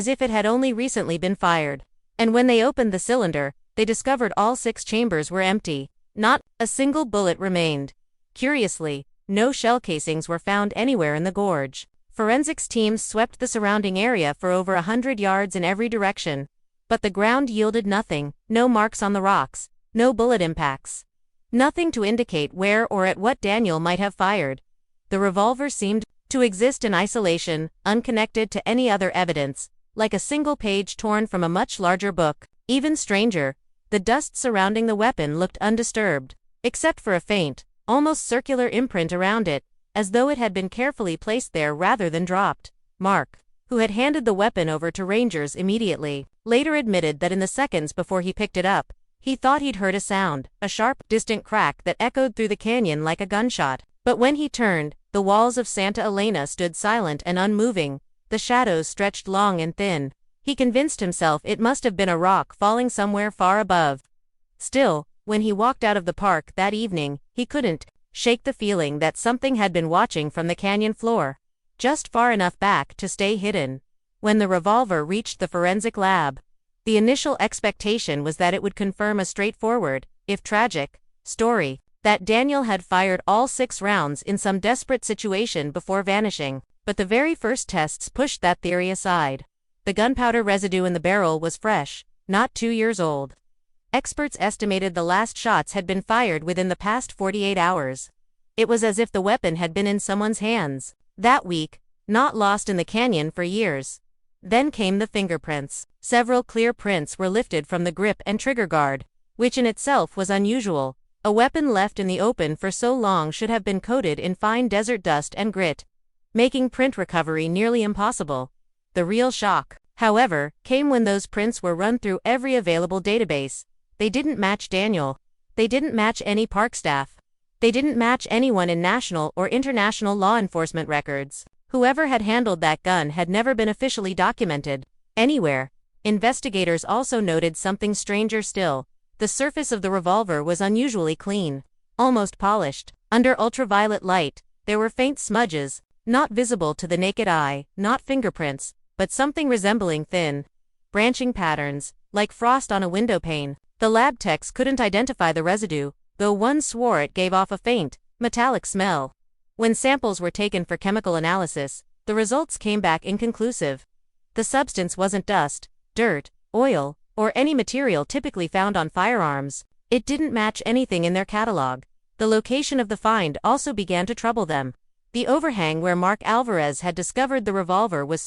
as if it had only recently been fired. And when they opened the cylinder, they discovered all 6 chambers were empty. Not a single bullet remained. Curiously, no shell casings were found anywhere in the gorge. Forensics teams swept the surrounding area for over 100 yards in every direction. But the ground yielded nothing, no marks on the rocks, no bullet impacts. Nothing to indicate where or at what Daniel might have fired. The revolver seemed to exist in isolation, unconnected to any other evidence, like a single page torn from a much larger book. Even stranger, the dust surrounding the weapon looked undisturbed, except for a faint, almost circular imprint around it, as though it had been carefully placed there rather than dropped. Mark, who had handed the weapon over to rangers immediately, later admitted that in the seconds before he picked it up, he thought he'd heard a sound, a sharp, distant crack that echoed through the canyon like a gunshot. But when he turned, the walls of Santa Elena stood silent and unmoving, the shadows stretched long and thin. He convinced himself it must have been a rock falling somewhere far above. Still, when he walked out of the park that evening, he couldn't shake the feeling that something had been watching from the canyon floor, just far enough back to stay hidden. When the revolver reached the forensic lab, the initial expectation was that it would confirm a straightforward, if tragic, story, that Daniel had fired all 6 rounds in some desperate situation before vanishing. But the very first tests pushed that theory aside. The gunpowder residue in the barrel was fresh, not 2 years old. Experts estimated the last shots had been fired within the past 48 hours. It was as if the weapon had been in someone's hands that week, not lost in the canyon for years. Then came the fingerprints. Several clear prints were lifted from the grip and trigger guard, which in itself was unusual. A weapon left in the open for so long should have been coated in fine desert dust and grit, making print recovery nearly impossible. The real shock, however, came when those prints were run through every available database. They didn't match Daniel. They didn't match any park staff. They didn't match anyone in national or international law enforcement records. Whoever had handled that gun had never been officially documented anywhere. Investigators also noted something stranger still. The surface of the revolver was unusually clean, almost polished. Under ultraviolet light, there were faint smudges, not visible to the naked eye, not fingerprints, but something resembling thin, branching patterns, like frost on a window pane. The lab techs couldn't identify the residue, though one swore it gave off a faint, metallic smell. When samples were taken for chemical analysis, the results came back inconclusive. The substance wasn't dust, dirt, oil, or any material typically found on firearms. It didn't match anything in their catalog. The location of the find also began to trouble them. The overhang where Mark Alvarez had discovered the revolver was